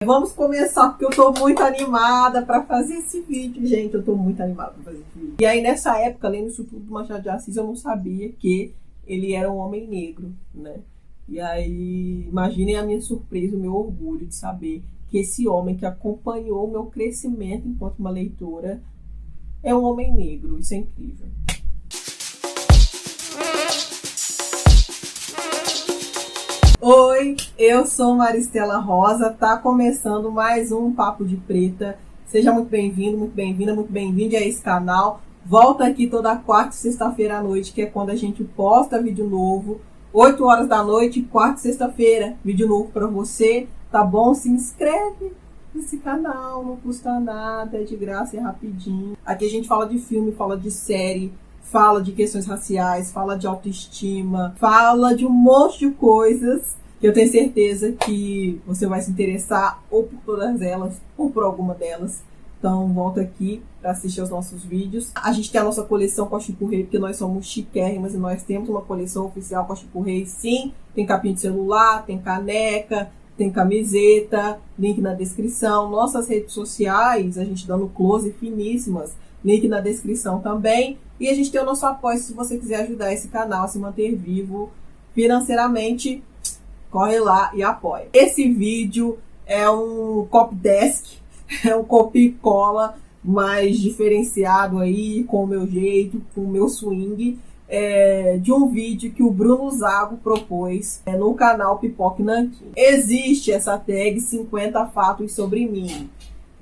Vamos começar, porque eu tô muito animada para fazer esse vídeo. Gente, eu tô muito animada para fazer esse vídeo. E aí, nessa época, lendo isso tudo do Machado de Assis, eu não sabia que ele era um homem negro, né? E aí, imaginem a minha surpresa, o meu orgulho de saber que esse homem que acompanhou o meu crescimento enquanto uma leitora é um homem negro. Isso é incrível. Oi, eu sou Maristela Rosa, tá começando mais um Papo de Preta. Seja muito bem-vindo, muito bem-vinda, muito bem-vindo a esse canal. Volta aqui toda quarta e sexta-feira à noite, que é quando a gente posta vídeo novo. 8 horas da noite, quarta e sexta-feira, vídeo novo pra você, tá bom? Se inscreve nesse canal, não custa nada, é de graça, é rapidinho. Aqui a gente fala de filme, fala de série, fala de questões raciais, fala de autoestima, fala de um monte de coisas que eu tenho certeza que você vai se interessar ou por todas elas ou por alguma delas. Então volta aqui para assistir aos nossos vídeos. A gente tem a nossa coleção com a Chico Rei, porque nós somos chiquérrimas e nós temos uma coleção oficial com a Chico Rei, sim. Tem capinha de celular, tem caneca, tem camiseta, link na descrição. Nossas redes sociais, a gente dando close finíssimas, link na descrição também. E a gente tem o nosso apoio se você quiser ajudar esse canal a se manter vivo financeiramente. Corre lá e apoia. Esse vídeo é um copy desk, é um copy-cola mais diferenciado aí, com o meu jeito, com o meu swing, de um vídeo que o Bruno Zago propôs no canal Pipoca e Nanquim. Existe essa tag 50 fatos sobre mim.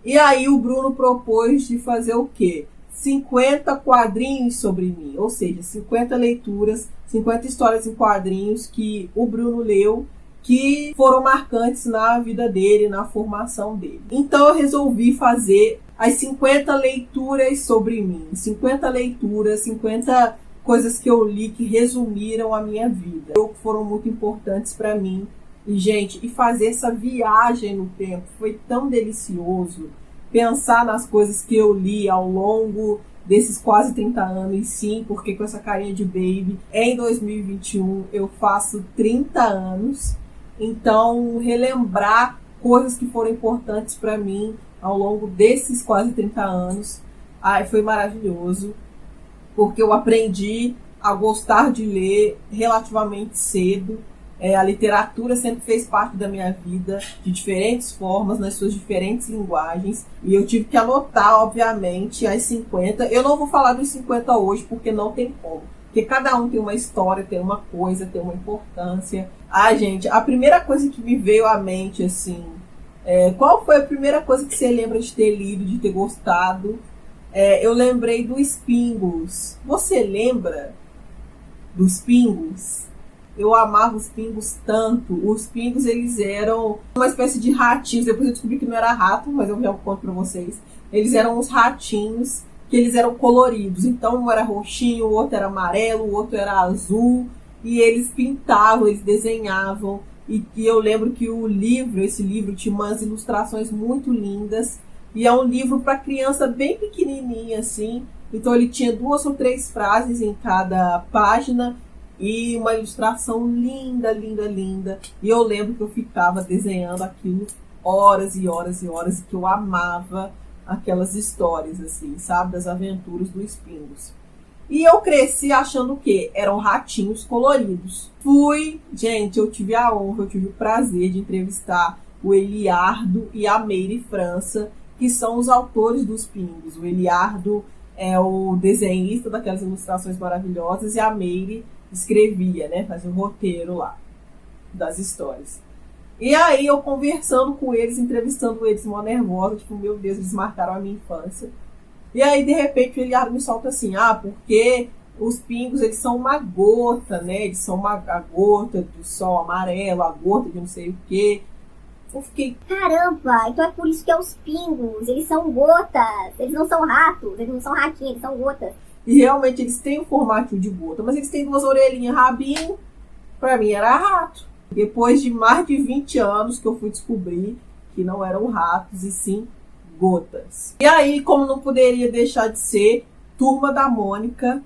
E aí o Bruno propôs de fazer o quê? 50 quadrinhos sobre mim, ou seja, 50 leituras, 50 histórias em quadrinhos que o Bruno leu, que foram marcantes na vida dele, na formação dele. Então eu resolvi fazer as 50 leituras sobre mim, 50 leituras, 50 coisas que eu li que resumiram a minha vida, que foram muito importantes para mim. E, gente, e fazer essa viagem no tempo foi tão delicioso. Pensar nas coisas que eu li ao longo desses quase 30 anos, e sim, porque com essa carinha de baby, em 2021 eu faço 30 anos. Então, relembrar coisas que foram importantes para mim ao longo desses quase 30 anos, foi maravilhoso, porque eu aprendi a gostar de ler relativamente cedo. A literatura sempre fez parte da minha vida, de diferentes formas, nas suas diferentes linguagens. E eu tive que anotar, obviamente, as 50. Eu não vou falar dos 50 hoje, porque não tem como. Porque cada um tem uma história, tem uma coisa, tem uma importância. Gente, a primeira coisa que me veio à mente, assim... qual foi a primeira coisa que você lembra de ter lido, de ter gostado? Eu lembrei do Spingos. Você lembra dos Pingos? Eu amava os Pingos tanto. Os Pingos, eles eram uma espécie de ratinhos. Depois eu descobri que não era rato, mas eu já conto pra vocês. Eles eram uns ratinhos, que eles eram coloridos. Então um era roxinho, o outro era amarelo, o outro era azul. E eles pintavam, eles desenhavam. E eu lembro que esse livro tinha umas ilustrações muito lindas. E é um livro para criança bem pequenininha, assim. Então ele tinha 2 ou 3 frases em cada página. E uma ilustração linda, linda, linda. E eu lembro que eu ficava desenhando aquilo horas e horas e horas. E que eu amava aquelas histórias, assim, sabe? Das aventuras dos Pingos. E eu cresci achando que eram ratinhos coloridos. Gente, eu tive a honra, eu tive o prazer de entrevistar o Eliardo e a Meire França, que são os autores dos Pingos. O Eliardo é o desenhista daquelas ilustrações maravilhosas e a Meire escrevia, né? Fazia um roteiro lá das histórias. E aí eu conversando com eles, entrevistando eles, mó nervosa, tipo, meu Deus, eles marcaram a minha infância. E aí, de repente, o Eliardo me solta assim, porque os Pingos, eles são uma gota, né? Eles são a gota do sol amarelo, a gota de não sei o quê. Eu fiquei... Caramba, então é por isso que é os Pingos, eles são gotas, eles não são ratos, eles não são ratinhos, eles são gotas. E realmente eles têm o formato de gota, mas eles têm 2 orelhinhas, rabinho. Pra mim era rato. Depois de mais de 20 anos que eu fui descobrir que não eram ratos, e sim gotas. E aí, como não poderia deixar de ser, Turma da Mônica.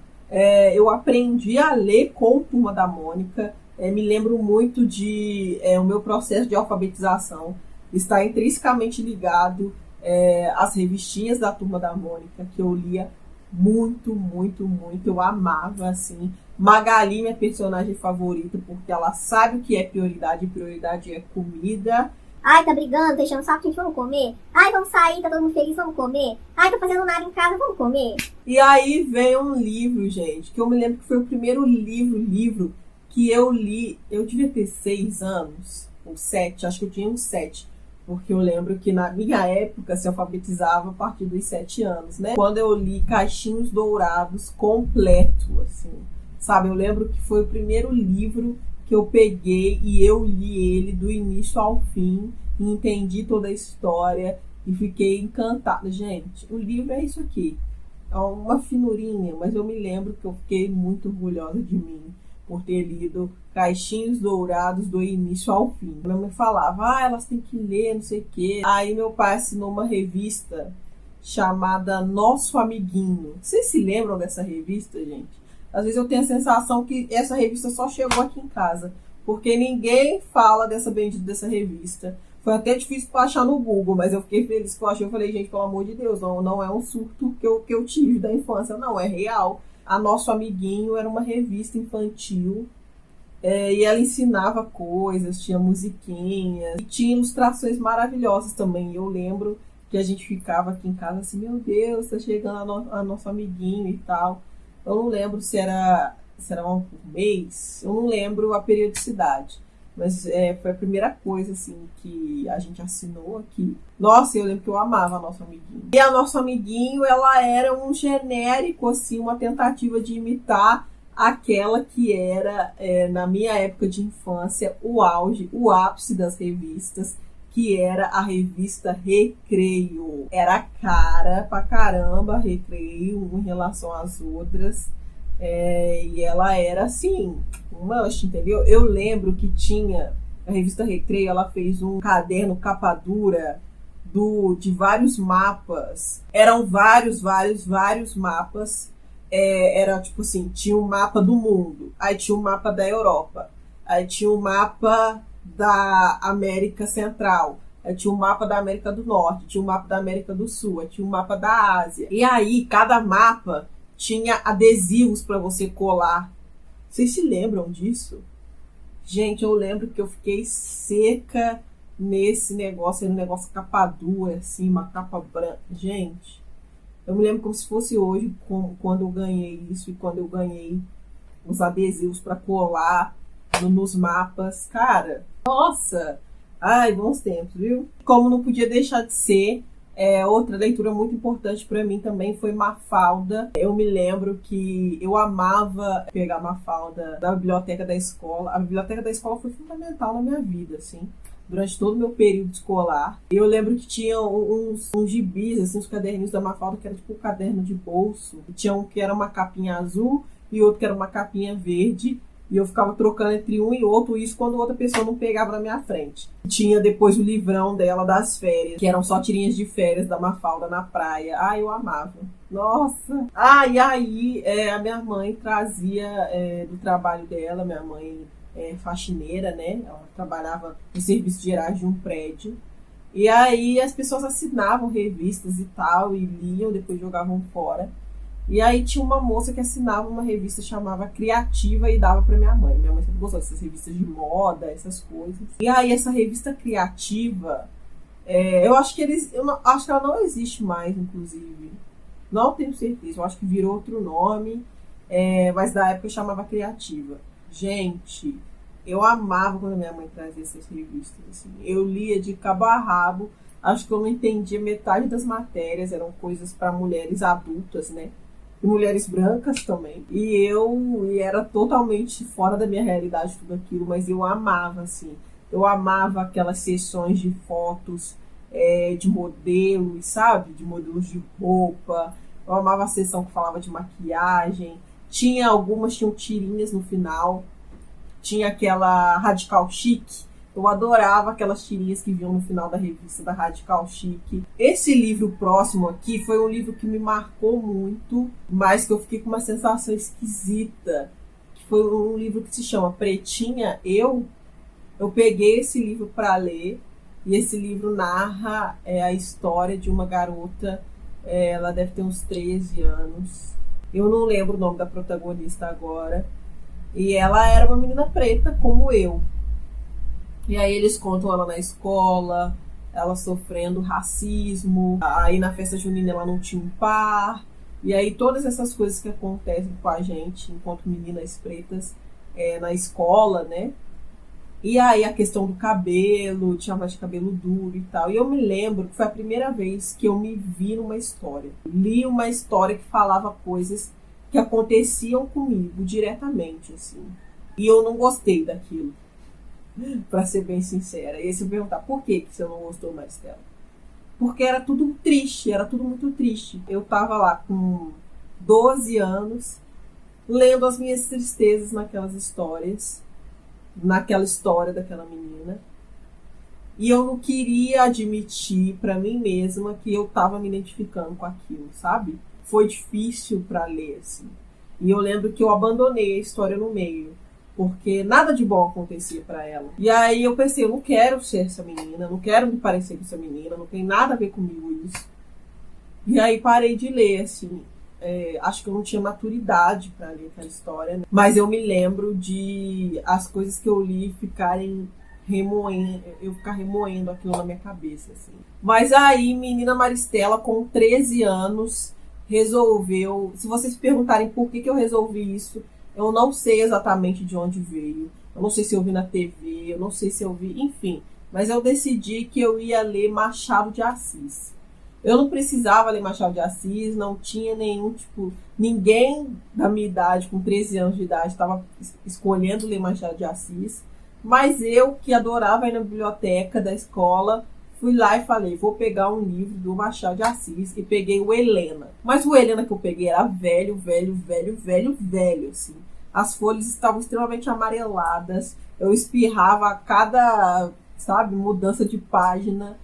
Eu aprendi a ler com Turma da Mônica. Me lembro muito de o meu processo de alfabetização. está intrinsecamente ligado às revistinhas da Turma da Mônica, que eu lia muito, muito, muito. Eu amava, assim. Magali, minha personagem favorita, porque ela sabe o que é prioridade. Prioridade é comida. Ai, tá brigando, tá enchendo o saco, gente, vamos comer? Ai, vamos sair, tá todo mundo feliz, vamos comer? Ai, tô fazendo nada em casa, vamos comer? E aí vem um livro, gente, que eu me lembro que foi o primeiro livro que eu li. Eu devia ter 6 anos, ou 7, acho que eu tinha uns 7. Porque eu lembro que na minha época se alfabetizava a partir dos 7 anos, né? Quando eu li Caixinhos Dourados completo, assim, sabe? Eu lembro que foi o primeiro livro que eu peguei e eu li ele do início ao fim, e entendi toda a história e fiquei encantada. Gente, o livro é isso aqui. É uma finurinha, mas eu me lembro que eu fiquei muito orgulhosa de mim por ter lido Caixinhos Dourados do início ao fim. Minha mãe falava, elas têm que ler, não sei o quê. Aí meu pai assinou uma revista chamada Nosso Amiguinho. Vocês se lembram dessa revista, gente? Às vezes eu tenho a sensação que essa revista só chegou aqui em casa, porque ninguém fala dessa bendita dessa revista. Foi até difícil para achar no Google, mas eu fiquei feliz que eu achei. Eu falei, gente, pelo amor de Deus, não é um surto que eu tive da infância, não, é real. A Nosso Amiguinho era uma revista infantil, e ela ensinava coisas, tinha musiquinhas, e tinha ilustrações maravilhosas também. Eu lembro que a gente ficava aqui em casa assim, meu Deus, tá chegando a Nosso Amiguinho e tal. Eu não lembro se era um por mês, eu não lembro a periodicidade. Mas foi a primeira coisa, assim, que a gente assinou aqui. Nossa, eu lembro que eu amava a Nosso Amiguinho. E a Nosso Amiguinho, ela era um genérico, assim, uma tentativa de imitar aquela que era, na minha época de infância, o auge, o ápice das revistas, que era a revista Recreio. Era cara pra caramba, Recreio, em relação às outras. E ela era assim, um manche, entendeu? Eu lembro que tinha a revista Recreio, ela fez um caderno capa dura de vários mapas. Eram vários mapas. Era tipo assim, tinha um mapa do mundo, aí tinha um mapa da Europa, aí tinha um mapa da América Central, aí tinha um mapa da América do Norte, tinha um mapa da América do Sul, aí tinha um mapa da Ásia. E aí, cada mapa tinha adesivos para você colar. Vocês se lembram disso? Gente, eu lembro que eu fiquei seca nesse negócio. Era um negócio capa dura, assim, uma capa branca. Gente, eu me lembro como se fosse hoje, quando eu ganhei isso e quando eu ganhei os adesivos para colar nos mapas. Cara, nossa! Ai, bons tempos, viu? Como não podia deixar de ser, outra leitura muito importante para mim também foi Mafalda. Eu me lembro que eu amava pegar Mafalda da biblioteca da escola. A biblioteca da escola foi fundamental na minha vida, assim, durante todo o meu período escolar. Eu lembro que tinha uns gibis, assim, uns caderninhos da Mafalda, que era tipo um caderno de bolso. Tinha um que era uma capinha azul e outro que era uma capinha verde. E eu ficava trocando entre um e outro, isso quando outra pessoa não pegava na minha frente. Tinha depois o livrão dela das férias, que eram só tirinhas de férias da Mafalda na praia. Ai, eu amava. Nossa! E aí a minha mãe trazia do trabalho dela, minha mãe faxineira, né? Ela trabalhava no serviço gerais de um prédio. E aí as pessoas assinavam revistas e tal, e liam, depois jogavam fora. E aí tinha uma moça que assinava uma revista chamava Criativa e dava pra minha mãe. Minha mãe sempre gostou dessas revistas de moda, essas coisas. E aí essa revista Criativa, eu acho que acho que ela não existe mais, inclusive. Não tenho certeza, eu acho que virou outro nome, mas da época eu chamava Criativa. Gente, eu amava quando minha mãe trazia essas revistas. Assim. Eu lia de cabo a rabo, acho que eu não entendia metade das matérias, eram coisas para mulheres adultas, né? E mulheres brancas também. E era totalmente fora da minha realidade tudo aquilo, mas eu amava, assim. Eu amava aquelas sessões de fotos de modelos, sabe? De modelos de roupa. Eu amava a sessão que falava de maquiagem. Algumas tinham tirinhas no final. Tinha aquela Radical Chic. Eu adorava aquelas tirinhas que vinham no final da revista da Radical Chic. Esse livro próximo aqui foi um livro que me marcou muito, mas que eu fiquei com uma sensação esquisita. Que foi um livro que se chama Pretinha Eu peguei esse livro para ler E esse livro narra a história de uma garota, ela deve ter uns 13 anos. Eu não lembro o nome da protagonista agora. E ela era uma menina preta, como eu. E aí eles contam ela na escola, ela sofrendo racismo. Aí na festa junina ela não tinha um par. E aí todas essas coisas que acontecem com a gente, enquanto meninas pretas, na escola, né? E aí a questão do cabelo, tinha mais de cabelo duro e tal. E eu me lembro que foi a primeira vez que eu me vi numa história. Li uma história que falava coisas que aconteciam comigo diretamente, assim. E eu não gostei daquilo, pra ser bem sincera. E aí você perguntar, por que você não gostou mais dela? Porque era tudo triste, era tudo muito triste. Eu tava lá com 12 anos, lendo as minhas tristezas naquelas histórias, naquela história daquela menina. E eu não queria admitir pra mim mesma que eu tava me identificando com aquilo, sabe? Foi difícil pra ler, assim. E eu lembro que eu abandonei a história no meio, porque nada de bom acontecia pra ela. E aí eu pensei, eu não quero ser essa menina, não quero me parecer com essa menina, não tem nada a ver comigo isso. E aí parei de ler, assim. Acho que eu não tinha maturidade pra ler aquela história, né? Mas eu me lembro de as coisas que eu li ficarem remoendo, eu ficar remoendo aquilo na minha cabeça, assim. Mas aí, menina Maristela, com 13 anos, resolveu... Se vocês perguntarem por que eu resolvi isso, eu não sei exatamente de onde veio. Eu não sei se eu vi na TV, eu não sei se eu vi... Enfim, mas eu decidi que eu ia ler Machado de Assis. Eu não precisava ler Machado de Assis, não tinha nenhum, ninguém da minha idade, com 13 anos de idade, estava escolhendo ler Machado de Assis. Mas eu, que adorava ir na biblioteca da escola, fui lá e falei, vou pegar um livro do Machado de Assis, e peguei o Helena. Mas o Helena que eu peguei era velho, assim. As folhas estavam extremamente amareladas, eu espirrava a cada, mudança de página.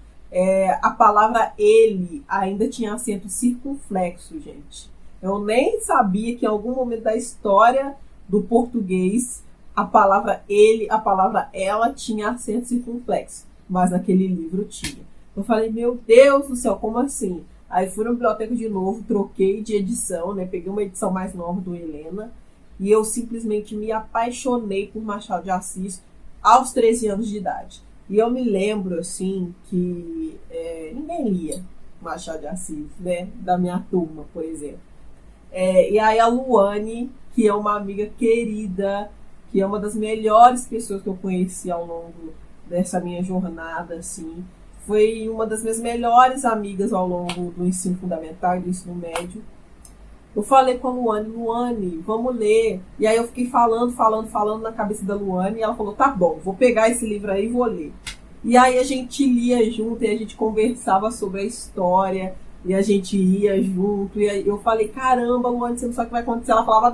A palavra ele ainda tinha acento circunflexo, gente. Eu nem sabia que em algum momento da história do português a palavra ele, a palavra ela tinha acento circunflexo, mas naquele livro tinha. Eu falei, meu Deus do céu, como assim? Aí fui na biblioteca de novo, troquei de edição, né? Peguei uma edição mais nova do Helena e eu simplesmente me apaixonei por Machado de Assis aos 13 anos de idade. E eu me lembro, assim, que ninguém lia Machado de Assis, né? Da minha turma, por exemplo. E aí a Luane, que é uma amiga querida, que é uma das melhores pessoas que eu conheci ao longo dessa minha jornada, assim. Foi uma das minhas melhores amigas ao longo do ensino fundamental e do ensino médio. Eu falei com a Luane, vamos ler. E aí eu fiquei falando na cabeça da Luane. E ela falou, tá bom, vou pegar esse livro aí e vou ler. E aí a gente lia junto e a gente conversava sobre a história. E a gente ia junto. E aí eu falei, caramba, Luane, você não sabe o que vai acontecer. Ela falava,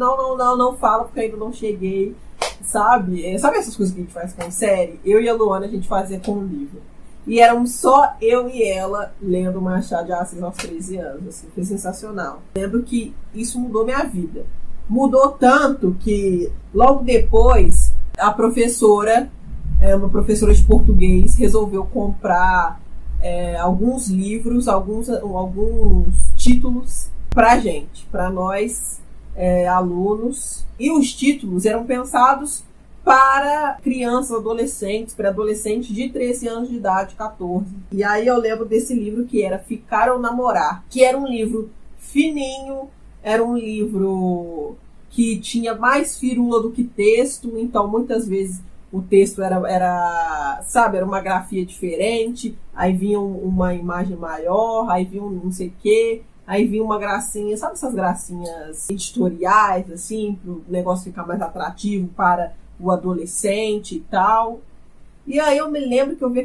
não fala, porque ainda não cheguei. Sabe? Sabe essas coisas que a gente faz com série? Eu e a Luane a gente fazia com o livro. E éramos só eu e ela lendo Machado de Assis aos 13 anos. Assim, foi sensacional. Lembro que isso mudou minha vida. Mudou tanto que logo depois a professora, uma professora de português, resolveu comprar alguns livros, alguns títulos pra gente, pra nós alunos. E os títulos eram pensados para crianças, adolescentes, pré-adolescentes de 13 anos de idade, 14. E aí eu lembro desse livro que era Ficar ou Namorar, que era um livro fininho, era um livro que tinha mais firula do que texto, então muitas vezes o texto era uma grafia diferente, aí vinha uma imagem maior, aí vinha um não sei o quê, aí vinha uma gracinha, sabe essas gracinhas editoriais, assim, para o negócio ficar mais atrativo para o adolescente e tal. E aí eu me lembro que eu vi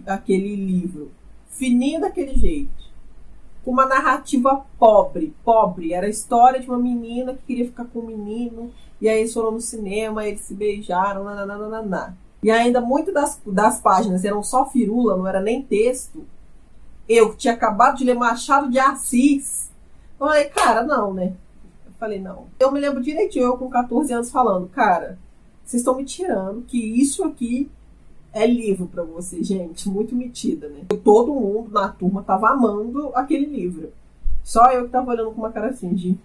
aquele livro fininho daquele jeito, com uma narrativa pobre, era a história de uma menina que queria ficar com um menino, e aí eles foram no cinema, eles se beijaram, nananana. E ainda muito das páginas eram só firula, não era nem texto. Eu tinha acabado de ler Machado de Assis, eu falei, cara, não, né? Eu falei, não. Eu me lembro direitinho, eu com 14 anos falando, cara, vocês estão me tirando que isso aqui é livro pra você, gente, muito metida, né? Todo mundo na turma tava amando aquele livro. Só eu que tava olhando com uma cara assim de...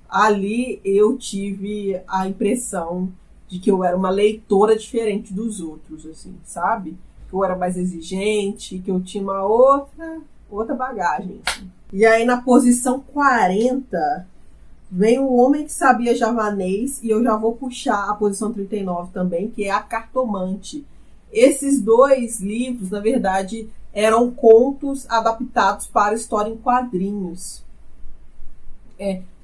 Ali eu tive a impressão de que eu era uma leitora diferente dos outros, assim, sabe? Que eu era mais exigente, que eu tinha uma outra bagagem, assim. E aí na posição 40 vem O Homem que Sabia Javanês, e eu já vou puxar a posição 39 também, que é A Cartomante. Esses dois livros, na verdade, eram contos adaptados para história em quadrinhos.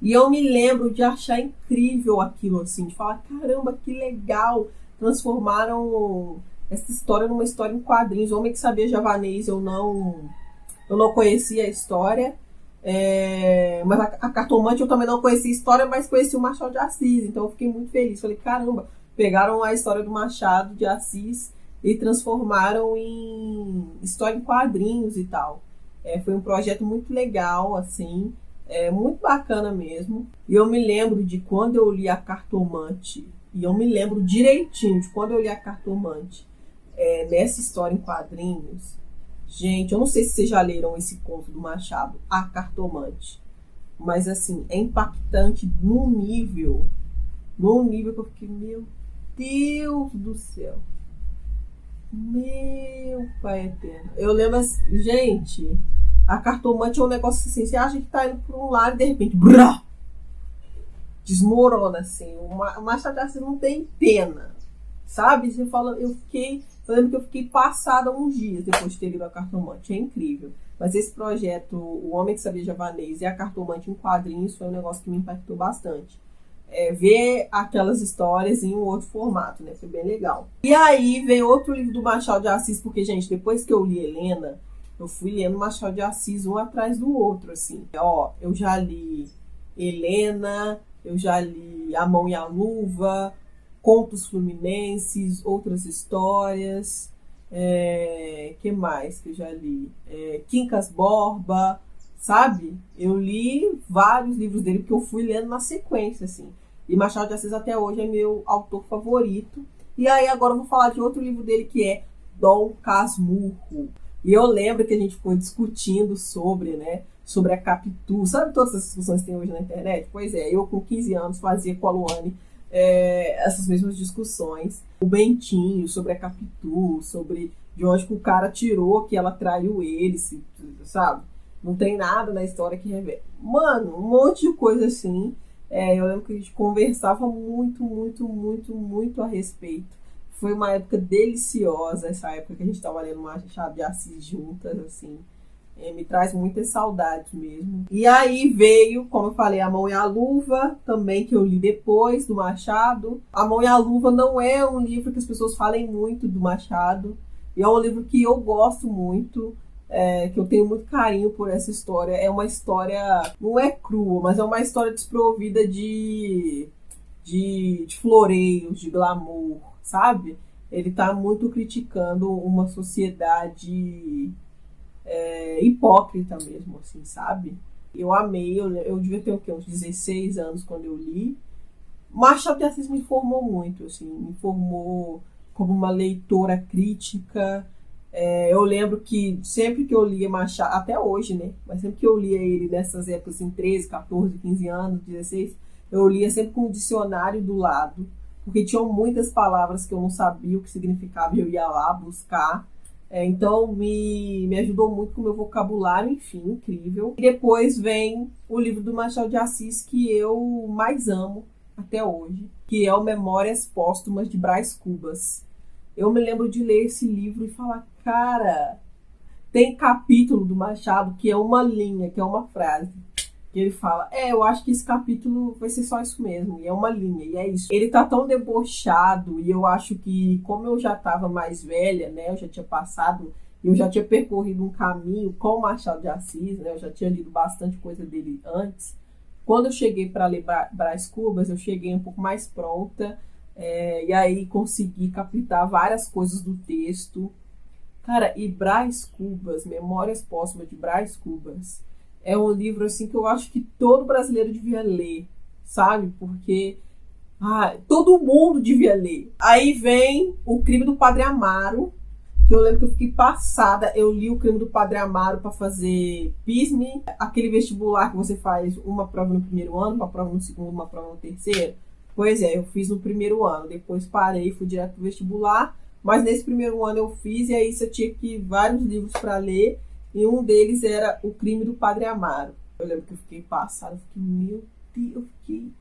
E eu me lembro de achar incrível aquilo, assim, de falar, caramba, que legal, transformaram essa história numa história em quadrinhos. O Homem que Sabia Javanês, eu não conhecia a história, mas a Cartomante eu também não conhecia a história, mas conheci o Machado de Assis, então eu fiquei muito feliz. Falei, caramba, pegaram a história do Machado de Assis e transformaram em história em quadrinhos e tal. Foi um projeto muito legal, assim, muito bacana mesmo. E eu me lembro de quando eu li A Cartomante, e eu me lembro direitinho de quando eu li A Cartomante, nessa história em quadrinhos. Gente, eu não sei se vocês já leram esse conto do Machado, A Cartomante, mas assim, é impactante num nível que eu fiquei, meu Deus do céu, meu pai eterno. Eu lembro assim, gente, A Cartomante é um negócio assim, você acha que tá indo por um lado e de repente, brá, desmorona assim. O Machado de Assis não tem pena, sabe? Você fala, eu lembro que eu fiquei passada uns dias depois de ter lido A Cartomante. É incrível. Mas esse projeto, O Homem que Sabia Javanês e A Cartomante em quadrinhos, foi um negócio que me impactou bastante. Ver aquelas histórias em um outro formato, né? Foi bem legal. E aí vem outro livro do Machado de Assis, porque, gente, depois que eu li Helena, eu fui lendo Machado de Assis um atrás do outro, assim. Eu já li Helena, eu já li A Mão e a Luva, Contos Fluminenses, Outras Histórias, que mais que eu já li? Quincas Borba, sabe? Eu li vários livros dele, porque eu fui lendo na sequência, assim. E Machado de Assis até hoje é meu autor favorito. E aí agora eu vou falar de outro livro dele, que é Dom Casmurro. E eu lembro que a gente ficou discutindo sobre a Capitu. Sabe todas essas discussões que tem hoje na internet? Pois é, eu com 15 anos fazia com a Luane essas mesmas discussões. O Bentinho sobre a Capitu, sobre de onde que o cara tirou que ela traiu ele, sabe? Não tem nada na história que revela. Mano, um monte de coisa assim. Eu lembro que a gente conversava muito, muito, muito, muito a respeito. Foi uma época deliciosa, essa época que a gente estava lendo Machado de Assis juntas, assim. Me traz muitas saudades mesmo. E aí veio, como eu falei, A Mão e a Luva, também, que eu li depois do Machado. A Mão e a Luva não é um livro que as pessoas falem muito do Machado. E é um livro que eu gosto muito, que eu tenho muito carinho por essa história. É uma história, não é crua, mas é uma história desprovida de floreios, de glamour, sabe? Ele tá muito criticando uma sociedade hipócrita mesmo, assim, sabe? Eu amei, eu devia ter o quê? Uns 16 anos quando eu li. Machado de Assis me formou muito, assim, me formou como uma leitora crítica. Eu lembro que sempre que eu lia Machado, até hoje, né? Mas sempre que eu lia ele nessas épocas, assim, 13, 14, 15 anos, 16, eu lia sempre com um dicionário do lado, porque tinham muitas palavras que eu não sabia o que significava e eu ia lá buscar. Então me ajudou muito com o meu vocabulário, enfim, incrível. E depois vem o livro do Machado de Assis que eu mais amo até hoje, que é o Memórias Póstumas de Brás Cubas. Eu me lembro de ler esse livro e falar, cara, tem capítulo do Machado que é uma linha, que é uma frase. Que ele fala, eu acho que esse capítulo vai ser só isso mesmo, e é uma linha, e é isso. Ele tá tão debochado, e eu acho que, como eu já tava mais velha, né, eu já tinha passado, eu já tinha percorrido um caminho com o Machado de Assis, né, eu já tinha lido bastante coisa dele antes. Quando eu cheguei para ler Brás Cubas, eu cheguei um pouco mais pronta, e aí consegui captar várias coisas do texto. Cara, e Brás Cubas, Memórias Póstumas de Brás Cubas, é um livro assim que eu acho que todo brasileiro devia ler, sabe? Porque Ah, todo mundo devia ler. Aí vem O Crime do Padre Amaro, que eu lembro que eu fiquei passada. Eu li O Crime do Padre Amaro para fazer PISME, aquele vestibular que você faz uma prova no primeiro ano, uma prova no segundo, uma prova no terceiro. Pois é, eu fiz no primeiro ano, depois parei, fui direto pro vestibular, mas nesse primeiro ano eu fiz, e aí você tinha que vários livros para ler, e um deles era O Crime do Padre Amaro. Eu lembro que eu fiquei passada, eu fiquei, meu Deus, eu fiquei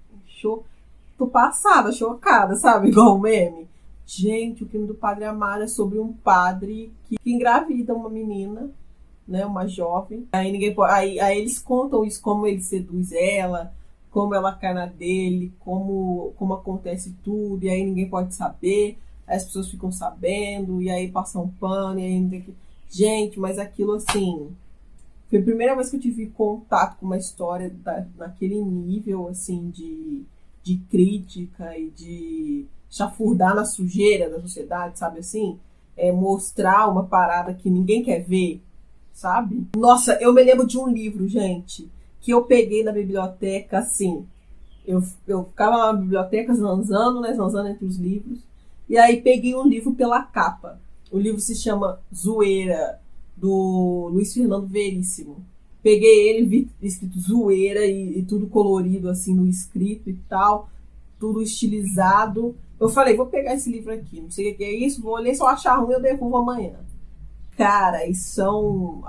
tô passada, chocada, sabe? Igual o meme. Gente, O Crime do Padre Amaro é sobre um padre que engravida uma menina, né? Uma jovem. Aí ninguém pode. Aí eles contam isso, como ele seduz ela, como ela cai na dele, como acontece tudo, e aí ninguém pode saber. Aí as pessoas ficam sabendo, e aí passam um pano, e aí ninguém... Gente, mas aquilo assim. Foi a primeira vez que eu tive contato com uma história naquele nível, assim, de crítica e de chafurdar na sujeira da sociedade, sabe assim? Mostrar uma parada que ninguém quer ver, sabe? Nossa, eu me lembro de um livro, gente, que eu peguei na biblioteca, assim. Eu ficava lá na biblioteca zanzando entre os livros, e aí peguei um livro pela capa. O livro se chama Zoeira, do Luiz Fernando Veríssimo. Peguei ele, vi escrito zoeira e tudo colorido assim no escrito e tal, tudo estilizado. Eu falei, vou pegar esse livro aqui, não sei o que é isso, vou ler, se eu achar ruim eu devolvo amanhã. Cara, e são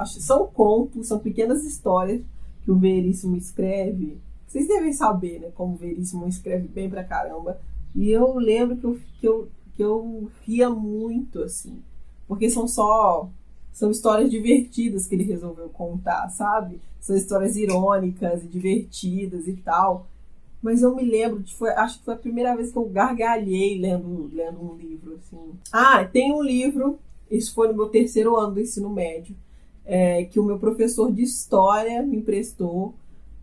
contos, são pequenas histórias que o Veríssimo escreve. Vocês devem saber, né, como o Veríssimo escreve bem pra caramba. E eu lembro que eu ria muito, assim, porque são histórias divertidas que ele resolveu contar, sabe? São histórias irônicas e divertidas e tal. Mas eu me lembro, acho que foi a primeira vez que eu gargalhei lendo um livro, assim. Ah, tem um livro, isso foi no meu terceiro ano do ensino médio, que o meu professor de história me emprestou.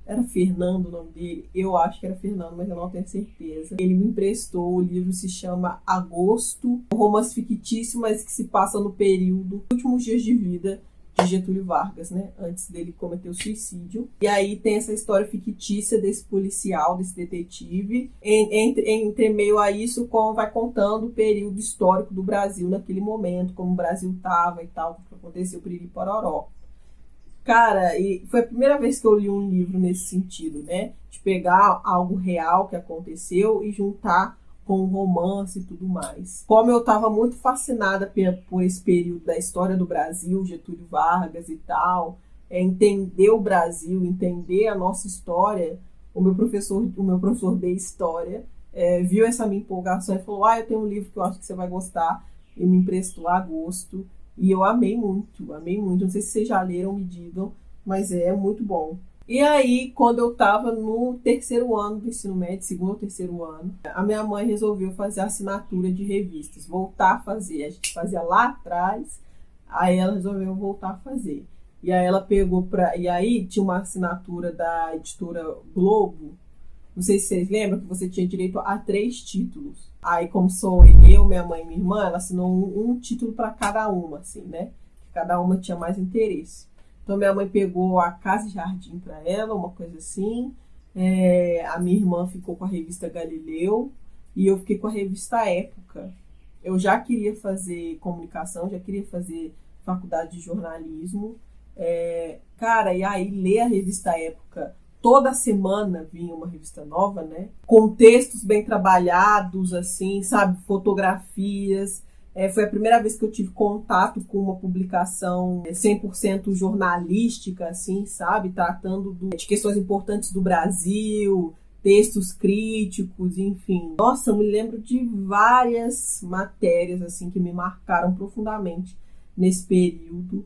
Era Fernando o nome dele? Eu acho que era Fernando, mas eu não tenho certeza. Ele me emprestou, o livro se chama Agosto, um romance fictício, mas que se passa no período dos últimos dias de vida de Getúlio Vargas, né? Antes dele cometer o suicídio. E aí tem essa história fictícia desse policial, desse detetive. Entre meio a isso, como vai contando o período histórico do Brasil naquele momento, como o Brasil estava e tal, o que aconteceu, Piriri Pororó. Cara, e foi a primeira vez que eu li um livro nesse sentido, né? De pegar algo real que aconteceu e juntar com um romance e tudo mais. Como eu estava muito fascinada por esse período da história do Brasil, Getúlio Vargas e tal, entender o Brasil, entender a nossa história, o meu professor de história viu essa minha empolgação e falou, eu tenho um livro que eu acho que você vai gostar, e me emprestou Agosto. E eu amei muito. Não sei se vocês já leram, me digam, mas é muito bom. E aí, quando eu estava no terceiro ano do ensino médio, segundo ou terceiro ano, a minha mãe resolveu fazer assinatura de revistas, voltar a fazer. A gente fazia lá atrás, aí ela resolveu voltar a fazer. E aí ela pegou e aí tinha uma assinatura da editora Globo. Não sei se vocês lembram que você tinha direito a 3 títulos. Aí, como sou eu, minha mãe e minha irmã, ela assinou um título para cada uma, assim, né? Cada uma tinha mais interesse. Então, minha mãe pegou a Casa e Jardim para ela, uma coisa assim. A minha irmã ficou com a revista Galileu e eu fiquei com a revista Época. Eu já queria fazer comunicação, já queria fazer faculdade de jornalismo. Cara, e aí ler a revista Época... Toda semana vinha uma revista nova, né? Com textos bem trabalhados, assim, sabe? Fotografias. Foi a primeira vez que eu tive contato com uma publicação 100% jornalística, assim, sabe? Tratando de questões importantes do Brasil, textos críticos, enfim. Nossa, eu me lembro de várias matérias, assim, que me marcaram profundamente nesse período.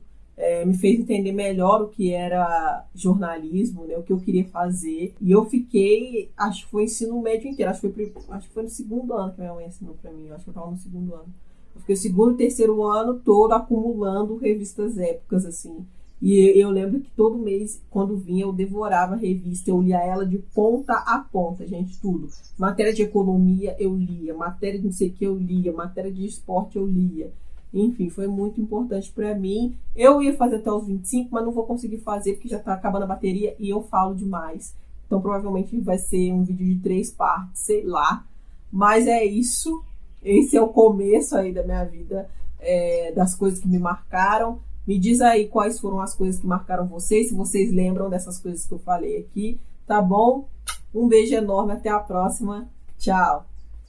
Me fez entender melhor o que era jornalismo, né, o que eu queria fazer. E eu fiquei, acho que foi ensino médio inteiro, acho que foi no segundo ano que minha mãe ensinou pra mim, acho que eu estava no segundo ano. Eu fiquei o segundo e terceiro ano todo acumulando revistas épocas, assim. E eu lembro que todo mês, quando vinha, eu devorava a revista, eu lia ela de ponta a ponta, gente, tudo. Matéria de economia eu lia, matéria de não sei o que eu lia, matéria de esporte eu lia. Enfim, foi muito importante para mim. Eu ia fazer até os 25, mas não vou conseguir fazer porque já tá acabando a bateria e eu falo demais. Então provavelmente vai ser um vídeo de 3 partes, sei lá. Mas é isso. Esse é o começo aí da minha vida, das coisas que me marcaram. Me diz aí quais foram as coisas que marcaram vocês, se vocês lembram dessas coisas que eu falei aqui, tá bom? Um beijo enorme, até a próxima. Tchau!